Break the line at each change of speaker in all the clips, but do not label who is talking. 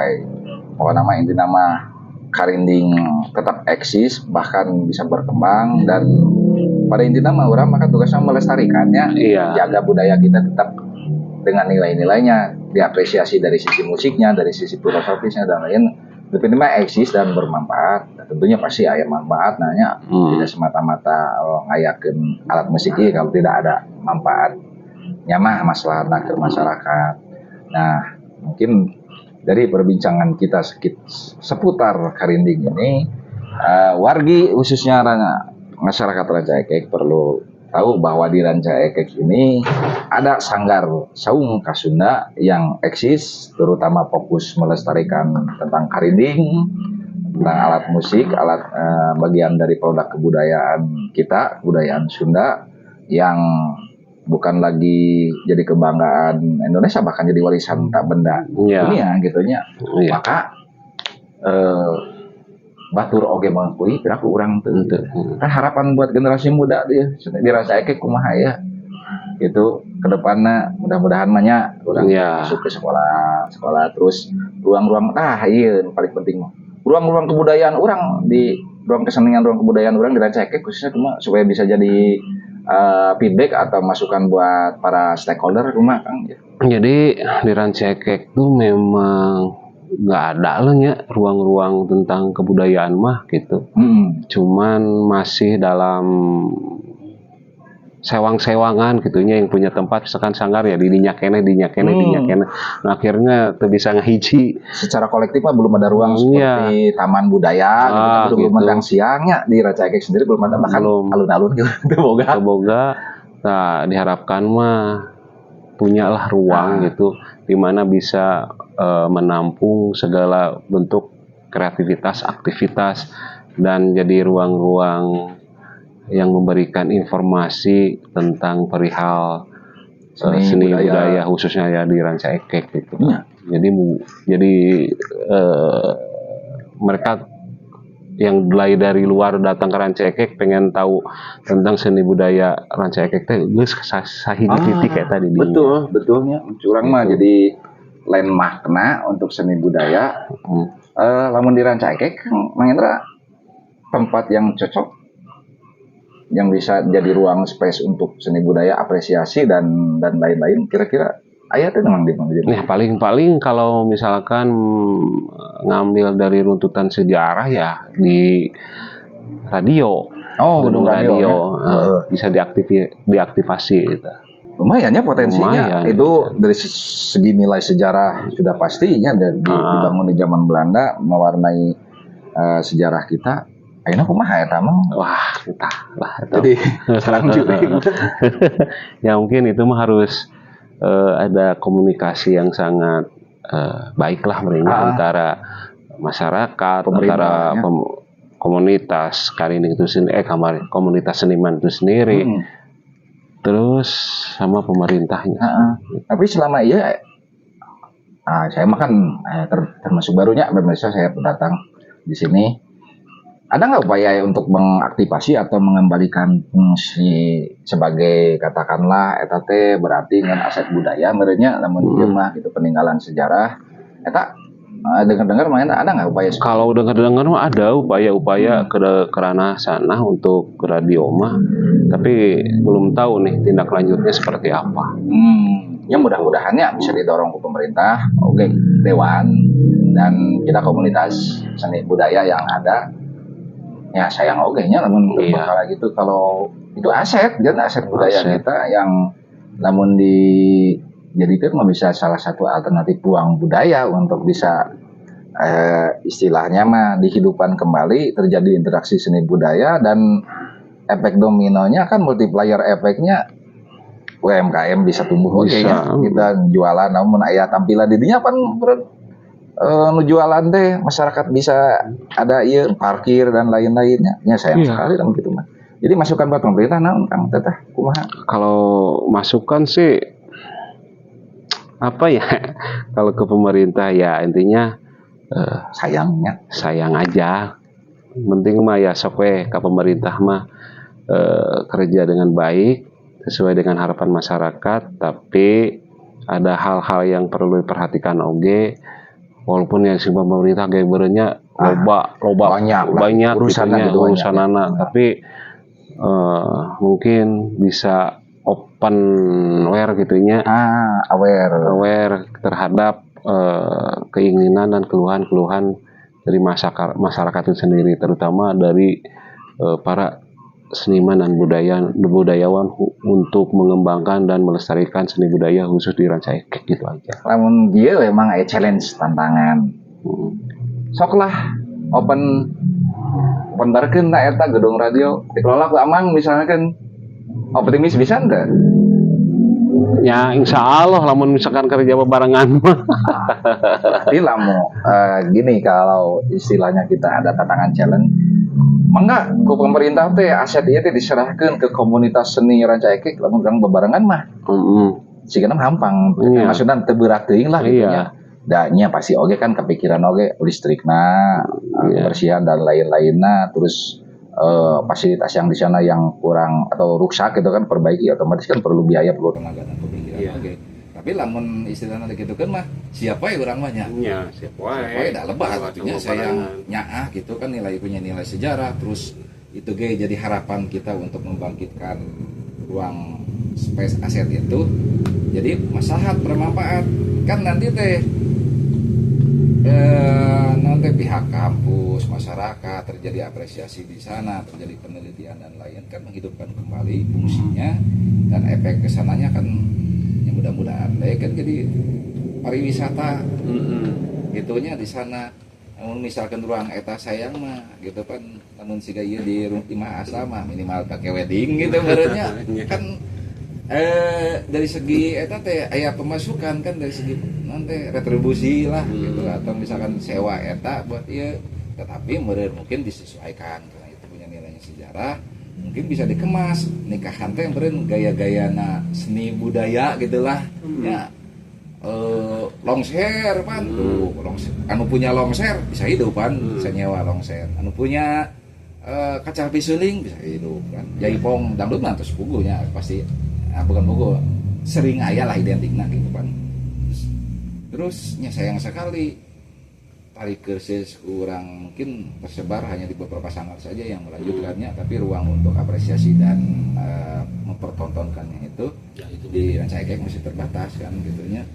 sampai pokoknya nama inti nama karinding tetap eksis bahkan bisa berkembang, dan pada inti nama orang maka tugasnya melestarikannya, jaga budaya kita tetap dengan nilai-nilainya, diapresiasi dari sisi musiknya, dari sisi filosofisnya dan lain. Tapi ini mah eksis dan bermanfaat. Dan tentunya pasti ada manfaat, nanya tidak semata-mata ngayakeun alat musik ini kalau tidak ada manfaatnya mah masalah ke masyarakat. Nah, mungkin dari perbincangan kita seputar karinding ini, wargi khususnya masyarakat Rancaikek perlu tahu bahwa di Rancaikek ini ada sanggar saung Kasunda yang eksis, terutama fokus melestarikan tentang karinding, tentang alat musik, bagian dari produk kebudayaan kita, kebudayaan Sunda yang bukan lagi jadi kebanggaan Indonesia, bahkan jadi warisan tak benda dunia gitunya. Maka batur oge mangkui piraku urang teu. Kan harapan buat generasi muda dia dirasakeun kumaha ya. Gitu kedepannya mudah-mudahan mahnya urang masuk ke sekolah terus ruang-ruang ieu paling penting mah. Ruang-ruang kebudayaan urang di ruang kesenian, ruang kebudayaan urang dirasakeun khususnya cuma supaya bisa jadi feedback atau masukan buat para stakeholder rumah Kang.
Jadi di Rancaikek tuh memang nggak ada lah ya ruang-ruang tentang kebudayaan mah gitu. Cuman masih dalam sewang-sewangan gitunya yang punya tempat misalkan sanggar ya dinya kene. Nah, akhirnya tuh bisa ngahiji.
Secara kolektif mah belum ada ruang seperti taman budaya gitu. Belum ada siangnya di Rancaikek sendiri belum ada, bahkan alun-alun gitu.
Boga. Nah, diharapkan mah punyalah ruang gitu di mana bisa menampung segala bentuk kreativitas, aktivitas, dan jadi ruang-ruang yang memberikan informasi tentang perihal seni budaya khususnya ya di Rancaikek gitu. Jadi mereka yang dari luar datang ke Rancaikek pengen tahu tentang seni budaya Rancaikek teh geus sahiji titik kayak tadi.
Betulnya curang mah jadi lain makna untuk seni budaya. Lamun di Rancaikek Mangendra tempat yang cocok yang bisa jadi ruang space untuk seni budaya, apresiasi dan lain-lain, kira-kira aya teh memang di mana?
Nah, paling kalau misalkan ngambil dari runtutan sejarah ya di radio.
Gedung radio.
Bisa diaktifasi gitu.
Lumayan ya potensinya. Itu dari segi nilai sejarah sudah pastinya dibangun di zaman Belanda, mewarnai sejarah kita. Ayeuna kumaha eta mah?
Wah, entah lah.
Jadi sekarang juga.
Ya mungkin itu mah harus ada komunikasi yang sangat baiklah antara masyarakat, antara komunitas karinding itu sendiri, komunitas seniman itu sendiri, terus sama pemerintahnya.
Tapi selama saya mah kan termasuk barunya, pemirsa saya datang di sini. Ada nggak upaya untuk mengaktifasi atau mengembalikan fungsi sebagai katakanlah eta teh berarti dengan aset budaya merenya namun mah gitu peninggalan sejarah eta dengar-dengar main ada nggak upaya?
Kalau dengar-dengar mah ada upaya-upaya ke ranah sana untuk radio mah, tapi belum tahu nih tindak lanjutnya seperti apa.
Ya mudah-mudahannya bisa didorong ke pemerintah, dewan dan kita komunitas seni budaya yang ada. Ya sayang nya namun bakal gitu kalau itu aset budaya kita yang namun dijadikan bisa salah satu alternatif ruang budaya untuk bisa istilahnya mah dihidupkan kembali, terjadi interaksi seni budaya dan efek dominonya kan multiplier efeknya UMKM bisa tumbuh kita jualan namun aya tampilan didinya kan jualan teh masyarakat bisa ada parkir dan lain-lainnya. Ya sayang sekali dalam gitu mah. Jadi masukan buat pemerintah naon Kang Teteh kumaha?
Kalau masukan sih apa ya? Kalau ke pemerintah ya intinya sayang aja. Penting mah ya sok we ka pemerintah mah kerja dengan baik sesuai dengan harapan masyarakat, tapi ada hal-hal yang perlu diperhatikan oge. walaupun ya si pemerintah kayak berenya loba banyak urusan anak, tapi mungkin bisa aware gitunya, aware terhadap keinginan dan keluhan-keluhan dari masyarakat itu sendiri, terutama dari para seniman dan budayawan untuk mengembangkan dan melestarikan seni budaya khusus di Rancaikek gitu aja.
Namun dia memang challenge tantangan. Sok lah open barkeun na eta gedung radio dikelola ku Amang misalnya kan, optimis bisa enggak?
Ya insya Allah lamun misalkan kerja bebarengan mah.
Tapi lamu gini, kalau istilahnya kita ada tantangan challenge, mangga ku pemerintah teh aset ieu teh diserahkeun ke komunitas seni Rancaikek lamun urang bebarengan mah. Sigana hampang. Maksudna teu berat teuing lah gitu nya. Da nya pasti oge kan kepikiran oge listrikna, kebersihan dan lain-lainna, terus fasilitas yang di sana yang kurang atau rusak itu kan perbaiki, otomatis kan perlu biaya, perlu tenaga dan pemikiran. Oke. Tapi lamun istilahna gitu kan mah siapa ya urang mah nya? Iya, siapa wae da lebah artinya sayang nyaah gitu kan, punya nilai sejarah, terus itu ge jadi harapan kita untuk membangkitkan ruang space aset itu. Jadi maslahat bermanfaat kan nanti teh nanti pihak kampus, masyarakat terjadi apresiasi di sana, terjadi penelitian dan lain kan, menghidupkan kembali fungsinya dan efek kesananya kan yang mudah-mudahan kan jadi pariwisata gitunya di sana. Namun misalkan ruang eta sayang mah gitu kan, namun siga ieu di imah asrama minimal pakai wedding gitu barunya kan. Dari segi eta teh aya pemasukan kan, dari segi nanti retribusi lah gitu, atau misalkan sewa eta buat ieu, tetapi mungkin disesuaikan karena itu punya nilainya sejarah, mungkin bisa dikemas nikahan teh meureun gaya-gayana seni budaya gitulah ya. Longser pan tuh, anu punya longser bisa hidup kan, bisa nyewa longser, anu punya kaca pisuling bisa hidup kan, jaipong dangdut mah terus pugunya pasti. Nah, bukan buku sering aya lah identiknya gitu kan. Terusnya sayang sekali tarik kursus kurang mungkin tersebar hanya di beberapa sanggar saja yang melanjutkannya, tapi ruang untuk apresiasi dan mempertontonkannya itu di Rancaikek masih terbatas kan gitunya.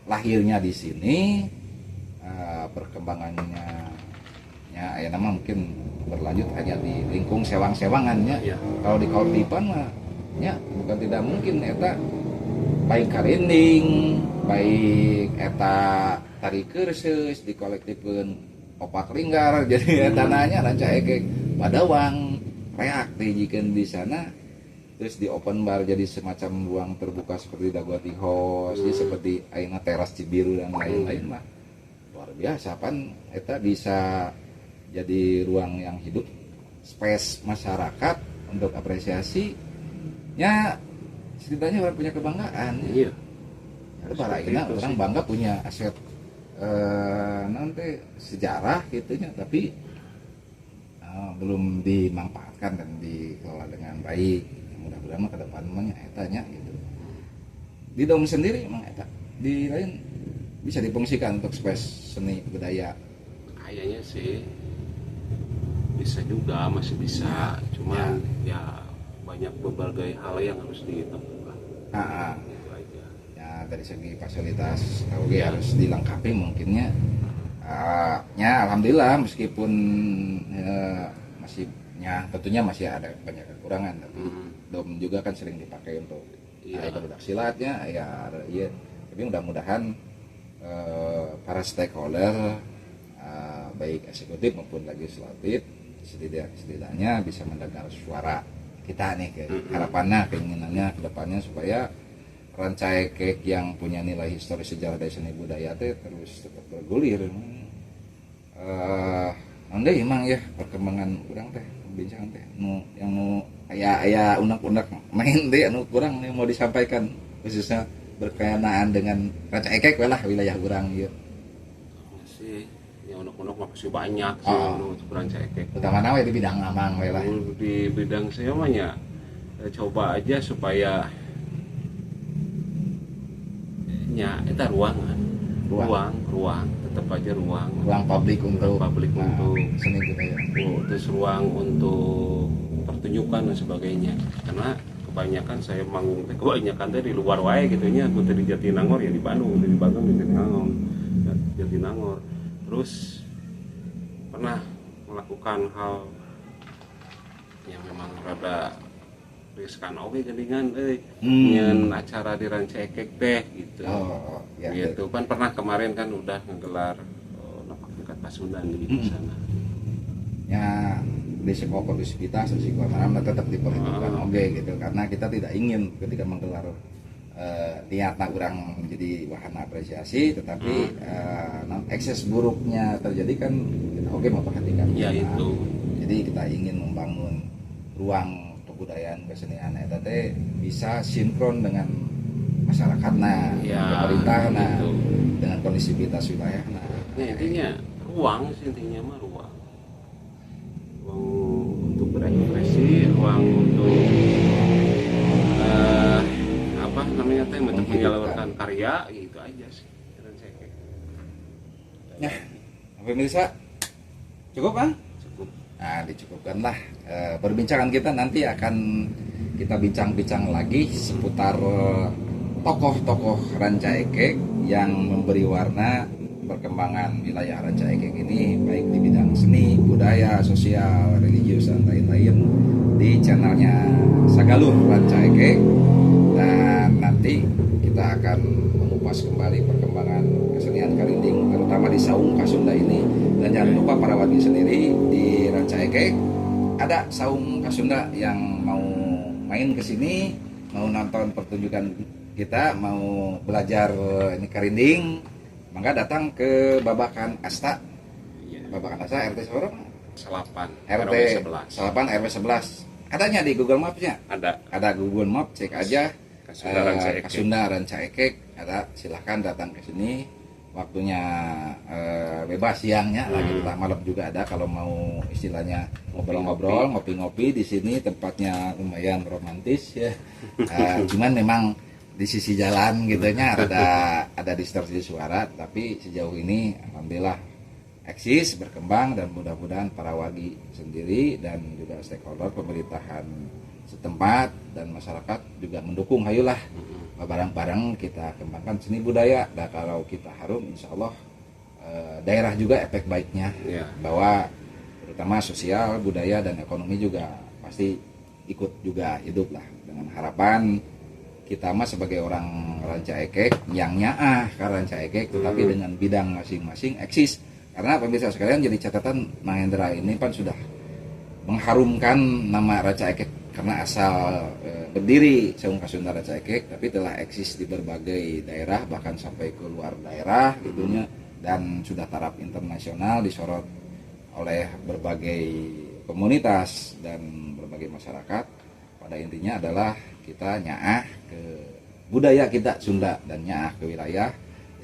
Lahirnya di sini, perkembangannya ya nama mungkin berlanjut hanya di lingkung sewang-sewangannya. Kalau di Kautipan mah ya bukan tidak mungkin eta baik karinding, baik eta tari kursus dikolektifkeun opak linggar, jadi eta nanya Rancaikek Badawang reak dijikeun di sana, terus di open bar jadi semacam ruang terbuka seperti Daguati House, jadi seperti ayeuna teras Cibiru dan lain-lain mah luar biasa pan eta bisa jadi ruang yang hidup, space masyarakat untuk apresiasi. Ya setidaknya orang punya kebanggaan. Iya. Apalagi orang bangga punya aset nanti sejarah gitunya, tapi belum dimanfaatkan dan dikelola dengan baik. Mudah-mudahan ke depan mah etanya gitu. Di Dom sendiri emang eta di lain bisa difungsikan untuk space seni budaya.
Kayaknya sih bisa juga, masih bisa. Cuman ya banyak berbagai hal yang harus ditemukan.
Ya dari segi fasilitas harus dilengkapi mungkinnya. Ya alhamdulillah meskipun tentunya masih ada banyak kekurangan, tapi Dom juga kan sering dipakai untuk pendak silatnya tapi mudah-mudahan para stakeholder baik eksekutif maupun legislatif setidaknya bisa mendengar suara kita nih, harapannya, keinginannya ke depannya supaya Rancaikek yang punya nilai historis sejarah dari seni budaya teh terus tetap bergulir. Andai emang ya perkembangan kurang teh bincang teh yang aya unek-unek main teh anu kurang nih mau disampaikan khususnya berkenaan dengan Rancaikek lah wilayah kurang gitu.
Masih yang unek-unek masih banyak sih untuk Rancaikek.
Utama nawe di bidang Amang we lah.
Di bidang saya mah ya coba aja supaya nya eta ruangan ruang tetap aja ruang
publik untuk
seni budaya, terus ruang untuk pertunjukan dan sebagainya. Karena kebanyakan saya manggung di luar wae gitu nya, aku di Jatinangor ya di Bandung, di Jatinangor. Terus pernah melakukan hal yang memang rada riskan oke geningan nyen acara di Rancaikek teh gitu. Gitu kan pernah kemarin kan udah ngegelar napak tingkat Pasundan di sana.
Ya di sekolah kondusivitas di mana tetap diperhitungkan gitu, karena kita tidak ingin ketika menggelar niatna orang menjadi wahana apresiasi, tetapi ekses buruknya terjadi kan kita memperhatikan.
Ya itu.
Jadi kita ingin membangun ruang kebudayaan kesenian eta teh bisa sinkron dengan masyarakatna, pemerintahna, dengan kondisivitas wilayahna.
Ya, intinya ruang mah ruang untuk berekspresi, ruang untuk untuk menyalurkan karya gitu aja sih.
Nah, pemirsa, cukup kan?
Cukup.
Nah, dicukupkanlah perbincangan kita. Nanti akan kita bincang-bincang lagi seputar tokoh-tokoh Rancaikek yang memberi warna perkembangan wilayah Rancaikek ini, baik di bidang seni, budaya, sosial, religius, dan lain-lain di channelnya Sagaluh Rancaikek. Dan nanti kita akan mengupas kembali perkembangan kesenian Karinding, terutama di Saung Kasunda ini. Dan jangan lupa para wargi sendiri di Rancaikek ada Saung Kasunda yang mau main ke sini, mau nonton pertunjukan kita, mau belajar ini Karinding, maka datang ke Babakan Asta. Babakan Asta RT seberapa? RT 8 RW 11. Adanya di Google Maps-nya? Ada Google Maps, cek aja. Kasunda Rancaikek ada, silahkan datang ke sini. Waktunya bebas siangnya lagi, malam juga ada kalau mau istilahnya ngobrol-ngobrol, ngopi-ngopi di sini. Tempatnya lumayan romantis ya. Cuman memang di sisi jalan gitunya ada distorsi suara, tapi sejauh ini alhamdulillah eksis, berkembang, dan mudah-mudahan para wargi sendiri dan juga stakeholder pemerintahan setempat dan masyarakat juga mendukung. Hayulah bareng-bareng kita kembangkan seni budaya. Dan kalau kita harum, insya Allah daerah juga efek baiknya, bahwa terutama sosial, budaya, dan ekonomi juga pasti ikut juga hidup lah. Dengan harapan kita mah sebagai orang Rancaikek yang nyaah ke Rancaikek, tetapi dengan bidang masing-masing eksis. Karena pemirsa sekalian, jadi catatan Mahendra ini kan sudah mengharumkan nama Rancaikek karena asal berdiri Saung Kasunda Rancaikek, tapi telah eksis di berbagai daerah, bahkan sampai ke luar daerah gitunya, dan sudah taraf internasional, disorot oleh berbagai komunitas dan berbagai masyarakat. Pada intinya adalah kita nyaah ke budaya kita Sunda dan nyaah ke wilayah.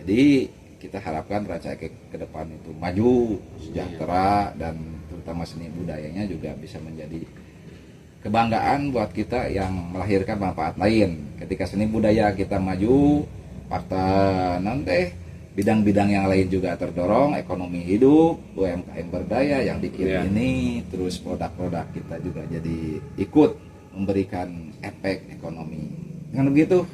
Jadi kita harapkan Rancaikek ke depan itu maju, sejahtera, dan terutama seni budayanya juga bisa menjadi kebanggaan buat kita yang melahirkan manfaat lain. Ketika seni budaya kita maju, fakta nanti bidang-bidang yang lain juga terdorong, ekonomi hidup, UMKM berdaya yang dikirim ini, terus produk-produk kita juga jadi ikut memberikan efek ekonomi. Dengan begitu,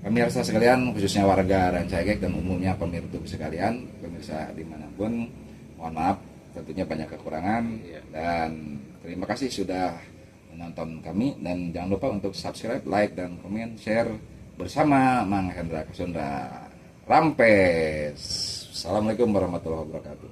pemirsa sekalian, khususnya warga Rancaikek dan umumnya pemirsa sekalian, pemirsa dimanapun, mohon maaf tentunya banyak kekurangan, dan terima kasih sudah menonton kami, dan jangan lupa untuk subscribe, like, dan komen, share bersama Mang Hendra Kasunda Rampes. Assalamualaikum warahmatullahi wabarakatuh.